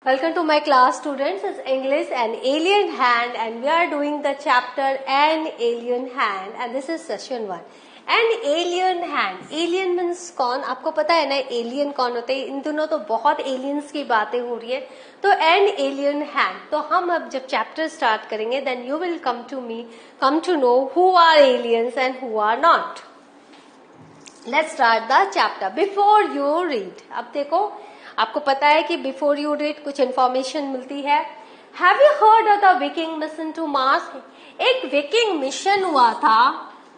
Welcome to my class, students. It's English An Alien Hand, and we are doing the chapter An Alien Hand, and this is session 1. An Alien Hand. Alien means कौन? आपको पता है ना alien कौन होते हैं? इन दिनों तो बहुत aliens की बातें हो रही है. तो An Alien Hand. तो हम अब जब chapter start करेंगे, then you will come to know who are aliens and who are not. Let's start the chapter. Before you read. अब देखो. आपको पता है कि बिफोर यू रीड कुछ इन्फॉर्मेशन मिलती है. Have you heard of the Viking mission to Mars? एक विकिंग मिशन हुआ था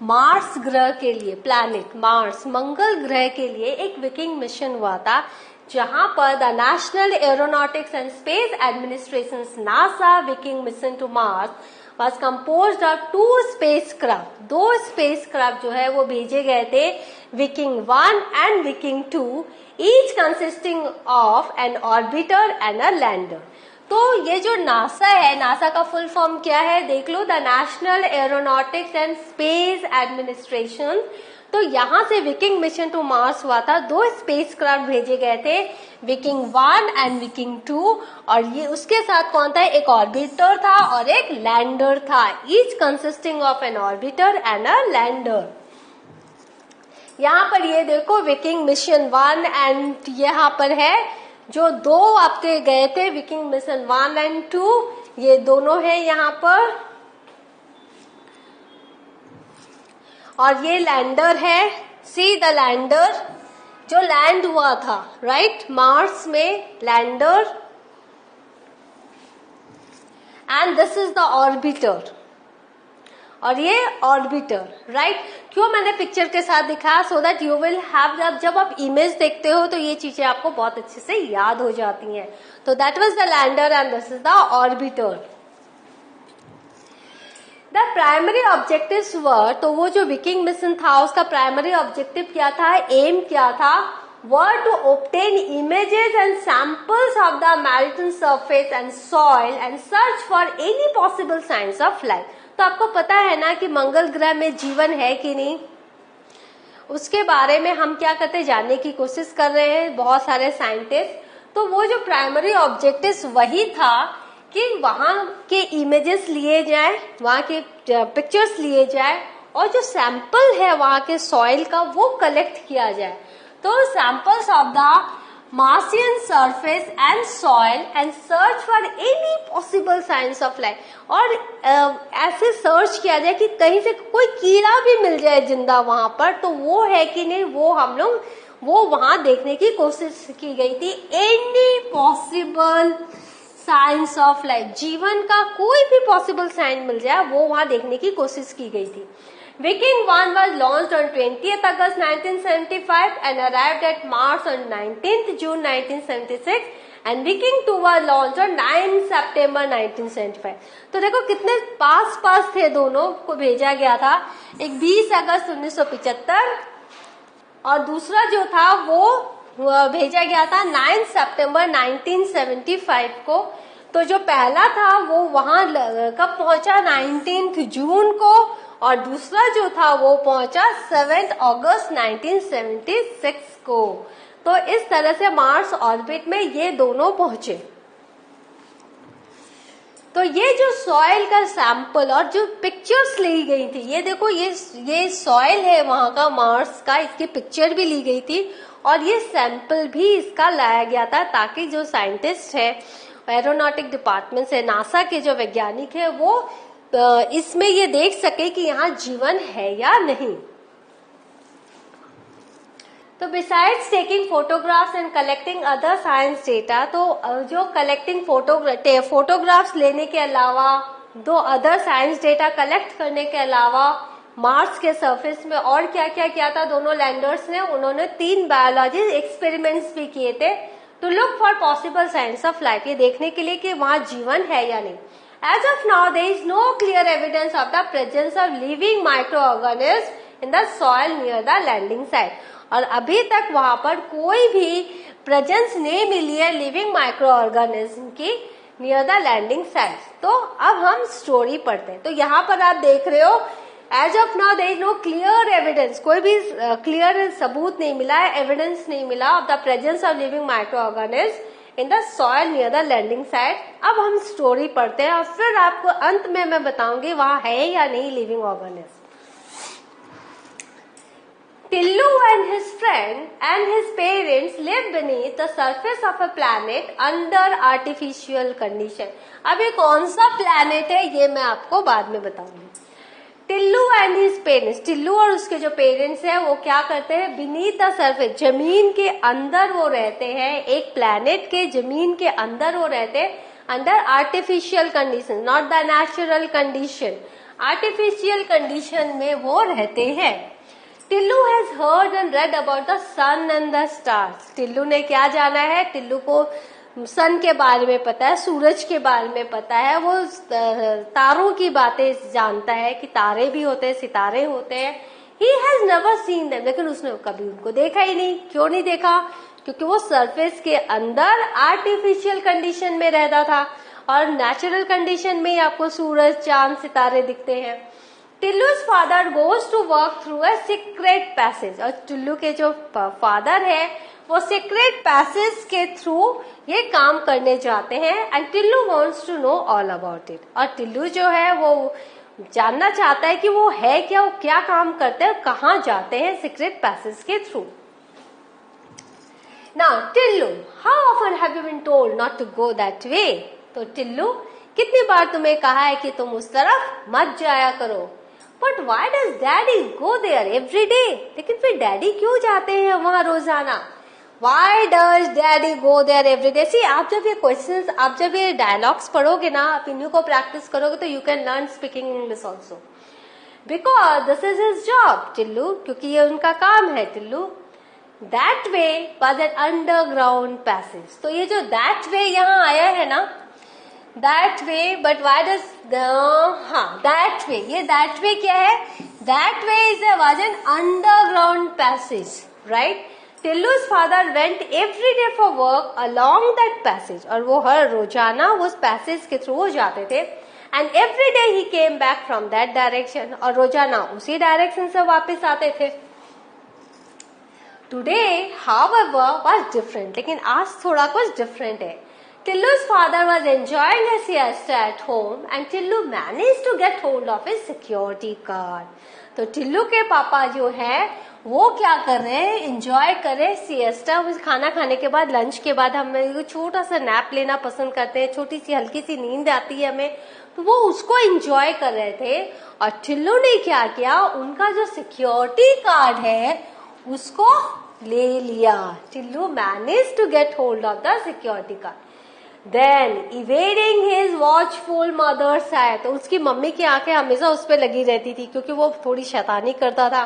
मार्स ग्रह के लिए, प्लैनेट मार्स, मंगल ग्रह के लिए एक विकिंग मिशन हुआ था, जहां पर the National Aeronautics and Space Administration NASA Viking mission to Mars was composed of 2 spacecraft. 2 spacecraft जो है वो भेजे गए थे, Viking 1 and Viking 2, each consisting of an orbiter and a lander. तो ये जो नासा है, नासा का फुल फॉर्म क्या है देख लो, the National Aeronautics and Space Administration. तो यहाँ से विकिंग मिशन टू मार्स हुआ था. 2 स्पेसक्राफ्ट भेजे गए थे, विकिंग 1 एंड विकिंग 2, और ये उसके साथ कौन था? एक ऑर्बिटर था और एक लैंडर था, each consisting of an orbiter and a lander. यहाँ पर ये देखो विकिंग मिशन 1 एंड यहाँ पर है जो 2 आपके गए थे, विकिंग मिशन 1 एंड 2, ये दोनों है यहाँ पर, और ये लैंडर है. सी द लैंडर जो लैंड हुआ था, राइट, मार्स में lander, and this is the orbiter, और ये ऑर्बिटर, राइट. क्यों मैंने पिक्चर के साथ दिखाया? So that you will have, जब आप इमेज देखते हो तो ये चीजें आपको बहुत अच्छे से याद हो जाती हैं. तो that was the lander and this is the orbiter. The primary objectives were, तो वो जो विकिंग मिशन था उसका प्राइमरी ऑब्जेक्टिव क्या था, एम क्या था, were to obtain images and samples of the maritime surface and soil and search for any possible signs of life. तो आपको पता है ना कि मंगल ग्रह में जीवन है कि नहीं, उसके बारे में हम क्या करते जानने की कोशिश कर रहे हैं बहुत सारे साइंटिस्ट. तो वो जो प्राइमरी ऑब्जेक्टिव वही था कि वहां के इमेजेस लिए जाए, वहां के पिक्चर्स लिए जाए, और जो सैंपल है वहां के सॉइल का वो कलेक्ट किया जाए. तो samples of the मार्सियन surface and soil and search for any possible signs of life, और ऐसे सर्च किया जाए कि कहीं से कोई कीड़ा भी मिल जाए जिंदा वहां पर, तो वो है कि नहीं, वो हम लोग वो वहां देखने की कोशिश की गई थी. Any possible signs of life, जीवन का कोई भी पॉसिबल साइन मिल जाए वो वहां देखने की कोशिश की गई थी. Viking 1 was launched on 20th August 1975 and arrived at Mars on 19th June 1976 and Viking 2 was launched on 9 September 1975. तो देखो कितने पास थे, दोनों को भेजा गया था. एक 20 अगस्त 1975 और दूसरा जो था वो भेजा गया था 9 सितंबर 1975 को. तो जो पहला था वो वहां कब पहुंचा? 19 जून को, और दूसरा जो था वो पहुंचा 7 अगस्त 1976 को. तो इस तरह से मार्स ऑर्बिट में ये दोनों पहुंचे. तो ये जो सॉइल का सैंपल और जो पिक्चर्स ली गई थी, ये देखो ये सॉइल है वहां का मार्स का, इसकी पिक्चर भी ली गई थी, और ये सैंपल भी इसका लाया गया था ताकि जो साइंटिस्ट है, एरोनॉटिक डिपार्टमेंट से, नासा के जो वैज्ञानिक है, वो इसमें ये देख सके कि यहाँ जीवन है या नहीं. तो besides taking photographs and collecting other science data, तो जो कलेक्टिंग फोटोग्राफ्स लेने के अलावा, 2 अदर साइंस डेटा कलेक्ट करने के अलावा, मार्स के सरफेस में और क्या क्या किया था दोनों लैंडर्स ने, उन्होंने 3 बायोलॉजी एक्सपेरिमेंट्स भी किए थे to look for possible signs of life, ये देखने के लिए कि वहां जीवन है या नहीं. As of now, there is no clear evidence of the presence of living microorganisms in the soil near the landing site. और अभी तक वहां पर कोई भी प्रेजेंस नहीं मिली है लिविंग माइक्रो ऑर्गेनिज्म की नियर द लैंडिंग साइट. तो अब हम स्टोरी पढ़ते हैं. तो यहाँ पर आप देख रहे हो, as of now there is no clear evidence, कोई भी क्लियर सबूत नहीं मिला है, एविडेंस नहीं मिला of the presence of living micro organism in the soil near the landing site. अब हम स्टोरी पढ़ते हैं और फिर आपको अंत में मैं बताऊंगी वहां है या नहीं living organism. Tillu and his friend and his parents live beneath the surface of a planet under artificial condition. अब ये कौन सा प्लैनेट है ये मैं आपको बाद में बताऊंगी. Tillu and his parents, Tillu और उसके जो पेरेंट्स हैं वो क्या करते हैं, बीनीथ द सरफेस, जमीन के अंदर वो रहते हैं, एक प्लैनेट के जमीन के अंदर वो रहते हैं, under artificial condition, not the natural condition, artificial condition में वो रहते हैं. Tillu has heard and read about the sun and the stars. Tillu ने क्या जाना है, टिल्लू को सन के बारे में पता है, सूरज के बारे में पता है, वो तारों की बातें जानता है कि तारे भी होते हैं, सितारे होते हैं. He has never seen them, लेकिन उसने कभी उनको देखा ही नहीं. क्यों नहीं देखा, क्योंकि वो सरफेस के अंदर आर्टिफिशियल कंडीशन में रहता था और नेचुरल कंडीशन में आपको सूरज, चांद, सितारे दिखते हैं. Tillu's father goes to work through a secret passage, और टिल्लू के जो फादर है वो सीक्रेट पैसेज के थ्रू ये काम करने जाते हैं. And Tillu wants to know all about it, और टिल्लू जो है वो जानना चाहता है कि वो है क्या, वो क्या काम करते हैं, कहाँ जाते हैं सीक्रेट पैसेज के through. Now Tillu, how often have you been told not to go that way. तो टिल्लू, कितनी बार तुम्हें कहा है कि तुम उस तरफ मत जाया करो. But why does daddy go there every day, लेकिन फिर डैडी क्यों जाते हैं वहां रोजाना. Why does daddy go there every day. See, आप जब ये क्वेश्चंस, आप जब ये डायलॉग्स पढ़ोगे ना, आप इन्हीं को प्रैक्टिस करोगे तो you can learn speaking English also, because this is his job. Tillu, क्योंकि ये उनका काम है. Tillu, that way was an underground passage. तो ये जो दैट वे यहाँ आया है ना, that way, but why does that way, ये that way क्या है, that way was an underground passage, right. Tillu's father went every day for work along that passage, और वो हर रोजाना उस पैसेज के थ्रू वो जाते थे. and every day he came back from that direction, और रोजाना उसी डायरेक्शन से वापस आते थे. Today, however, was different, लेकिन आज थोड़ा कुछ different है. Tillu's father was enjoying a siesta at home and Tillu managed to get hold of his security card. तो टिल्लू के पापा जो है वो क्या कर रहे हैं, एंजॉय कर रहे हैं सिएस्टा. खाना खाने के बाद, लंच के बाद हम छोटा सा नैप लेना पसंद करते हैं, छोटी सी हल्की सी नींद आती है हमें, तो वो उसको एंजॉय कर रहे थे. और टिल्लू ने क्या किया, उनका जो सिक्योरिटी कार्ड है उसको ले लिया. Tillu manage to get hold of the security card. Then evading his watchful mother's eye, तो उसकी मम्मी की आंखें हमेशा उस पर लगी रहती थी क्योंकि वो थोड़ी शैतानी करता था.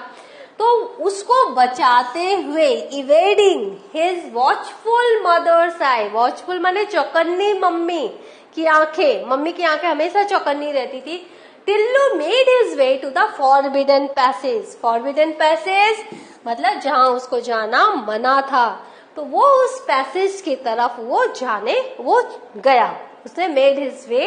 तो उसको बचाते हुए, evading his watchful mother's eye, watchful माने चौकन्नी मम्मी की आंखें, मम्मी की आंखें हमेशा चौकन्नी रहती थी. Tillu made his way to the forbidden passage. forbidden passage मतलब जहां उसको जाना मना था, तो वो उस पैसेज की तरफ वो गया. उसने made his way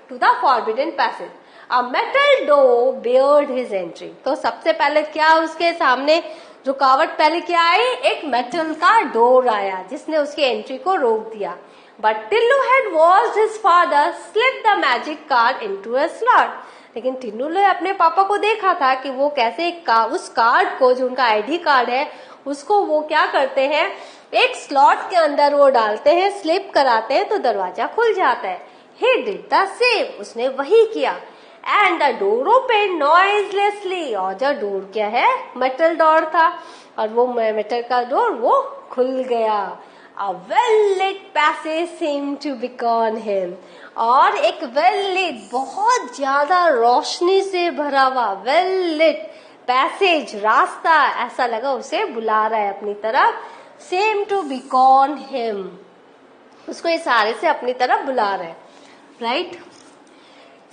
to the forbidden passage. A metal door barred his entry. तो सबसे पहले क्या उसके सामने रुकावट पहले क्या आई, एक मेटल का डोर आया जिसने उसकी एंट्री को रोक दिया. But Tillu had watched his father slip the magic card into a slot. लेकिन टिल्लू ने अपने पापा को देखा था कि वो कैसे उस कार्ड को, जो उनका आईडी कार्ड है, उसको वो क्या करते हैं, एक स्लॉट के अंदर वो डालते हैं, स्लिप कराते हैं तो दरवाजा खुल जाता है. He did the same, उसने वही किया. And the door opened noiselessly, और जो डोर क्या है, मेटल डोर था, और वो मेटल का डोर वो खुल गया. A well-lit passage seemed to beckon him, और एक well-lit, बहुत ज्यादा रोशनी से भरा हुआ well-lit पैसेज, रास्ता ऐसा लगा उसे बुला रहा है अपनी तरफ. सेम टू beckon him, उसको इशारे से अपनी तरफ बुला रहे हैं. Right.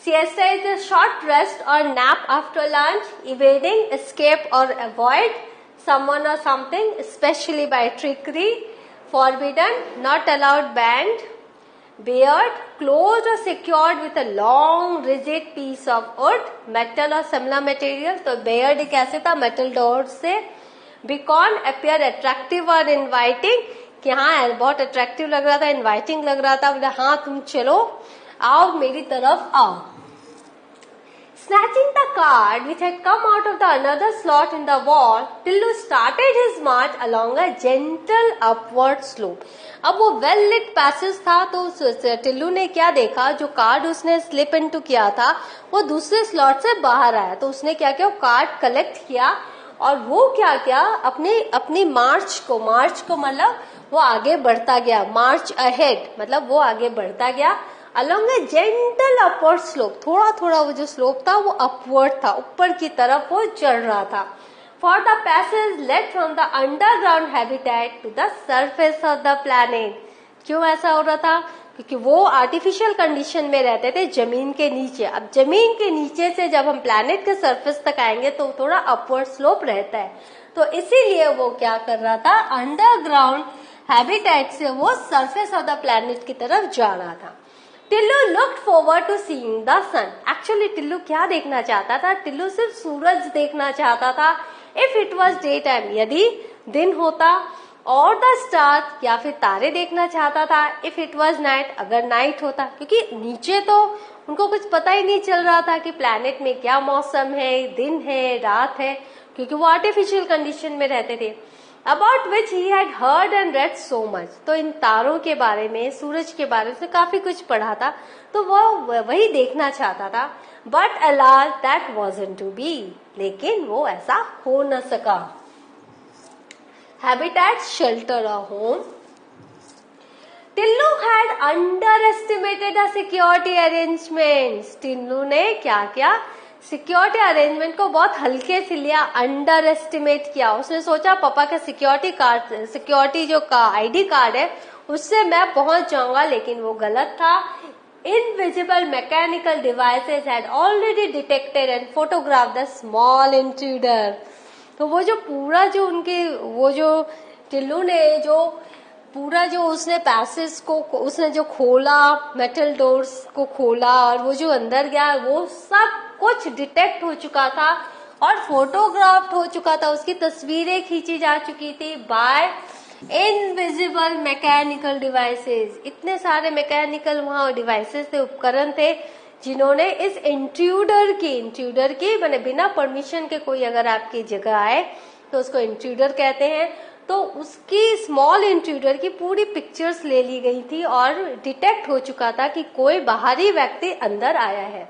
Siesta is a short rest or nap after lunch, evading, escape or avoid someone or something, especially by trickery. Forbidden, not allowed, banned. Beard, closed or secured with a long rigid piece of wood, metal or similar material. तो beard एक ऐसे था metal door से. Beacon, appear attractive or inviting, कि हाँ बहुत attractive लग रहा था, इनवाइटिंग लग रहा था, बोला हाँ तुम चलो आओ मेरी तरफ आओ. Snatching the card which had come out of the another slot in the wall, Tillu started his march along a gentle upward slope. अब वो वेल लिट पैसेज था तो टिल्लू ने क्या देखा, जो कार्ड उसने स्लिप इनटू किया था वो दूसरे स्लॉट से बाहर आया. तो उसने क्या किया, कार्ड कलेक्ट किया और वो क्या किया, अपनी मार्च को मतलब वो आगे बढ़ता गया. मार्च अहेड मतलब वो आगे बढ़ता गया along a gentle upward slope. थोड़ा थोड़ा वो जो स्लोप था वो अपवर्ड था, ऊपर की तरफ वो चढ़ रहा था. For the passage led from the underground habitat to the surface of the planet. क्यों ऐसा हो रहा था, क्योंकि वो आर्टिफिशियल कंडीशन में रहते थे जमीन के नीचे. अब जमीन के नीचे से जब हम प्लैनेट के सरफेस तक आएंगे तो थोड़ा अपवर्ड स्लोप रहता है. तो इसीलिए वो क्या कर रहा था, अंडरग्राउंड हैबिटेट से वो सरफेस ऑफ द प्लैनेट की तरफ जा रहा था. Tillu looked forward to seeing the sun. Actually Tillu क्या देखना चाहता था, टिल्लू सिर्फ सूरज देखना चाहता था. If it was daytime, यदि दिन होता, और the stars या फिर तारे देखना चाहता था. If it was night, अगर नाइट होता, क्योंकि नीचे तो उनको कुछ पता ही नहीं चल रहा था कि प्लैनेट में क्या मौसम है, दिन है रात है, क्योंकि वो आर्टिफिशियल कंडीशन में रहते थे. About which he had heard and read so much. तो इन तारों के बारे में, सूरज के बारे में काफी कुछ पढ़ा था, तो वो वही देखना चाहता था. But alas, that wasn't to be. लेकिन वो ऐसा हो न सका. Habitat, shelter or home. Tillu had underestimated the security arrangements. Tillu ने क्या किया, सिक्योरिटी अरेंजमेंट को बहुत हल्के से लिया, अंडर एस्टिमेट किया. उसने सोचा पापा का सिक्योरिटी जो आईडी कार्ड है उससे मैं पहुंच जाऊंगा, लेकिन वो गलत था. Invisible mechanical devices had already detected and photograph the small intruder. तो वो जो पूरा जो उनके वो जो टिल्लू ने जो पूरा जो उसने पैसेज को उसने जो खोला, मेटल डोर्स को खोला और वो जो अंदर गया, वो सब कुछ डिटेक्ट हो चुका था और फोटोग्राफ्ड हो चुका था. उसकी तस्वीरें खींची जा चुकी थी बाय इनविजिबल मैकेनिकल डिवाइसेस. इतने सारे मैकेनिकल वहां डिवाइसेस थे, उपकरण थे, जिन्होंने इस इंट्रूडर की मैंने बिना परमिशन के कोई अगर आपकी जगह आए तो उसको इंट्रूडर कहते हैं. तो उसकी स्मॉल इंट्रूडर की पूरी पिक्चर्स ले ली गई थी और डिटेक्ट हो चुका था कि कोई बाहरी व्यक्ति अंदर आया है.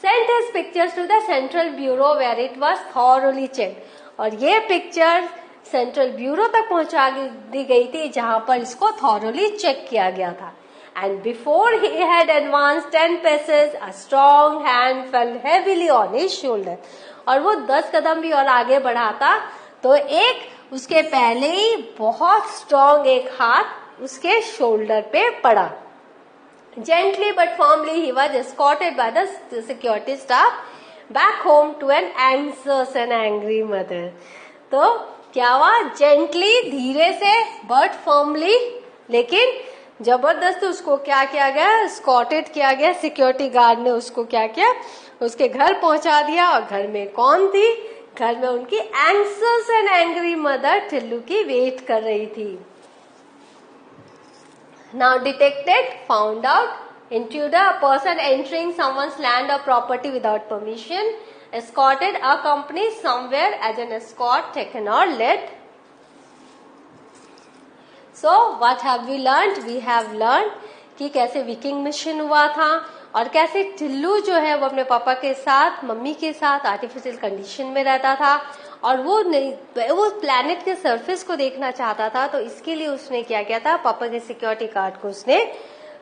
Sent his pictures to the Central Bureau where it was thoroughly checked. और ये पिक्चर सेंट्रल ब्यूरो तक पहुंचा दी गई थी जहां पर इसको thoroughly चेक किया गया था. And before he had advanced 10 paces, a strong hand fell heavily on his shoulder. और वो 10 कदम भी और आगे बढ़ा था तो एक उसके पहले ही बहुत स्ट्रॉन्ग एक हाथ उसके शोल्डर पे पड़ा. Gently but firmly he was escorted by the security staff back home to an anxious and angry mother. तो क्या हुआ, जेंटली धीरे से बट फर्मली, लेकिन जबरदस्त उसको क्या किया गया, एस्कॉर्टेड किया गया. सिक्योरिटी गार्ड ने उसको क्या किया, उसके घर पहुंचा दिया. और घर में कौन थी, घर में उनकी anxious and angry mother Tillu की वेट कर रही थी. Now detected, found out, intruder, a person entering someone's land or property without permission, escorted, accompanied somewhere as an escort, taken or led. So what have we learned? We have learned कि कैसे Viking mission हुआ था और कैसे टिल्लू जो है वो अपने पापा के साथ, मम्मी के साथ आर्टिफिशियल कंडीशन में रहता था और वो प्लैनेट के सरफेस को देखना चाहता था. तो इसके लिए उसने क्या किया था, पापा के सिक्योरिटी कार्ड को उसने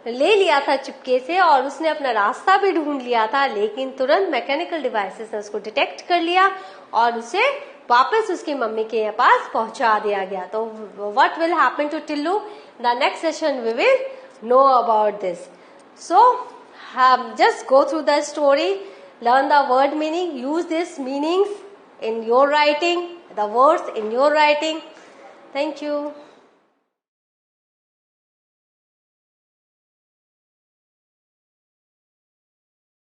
ले लिया था चुपके से और उसने अपना रास्ता भी ढूंढ लिया था, लेकिन तुरंत मैकेनिकल डिवाइसेस ने उसको डिटेक्ट कर लिया और उसे वापस उसकी मम्मी के पास पहुंचा दिया गया. तो what will happen to Tillu, the next session we will know about this. So just go through the story, learn the word meaning, use these meanings in your writing, the words in your writing. Thank you.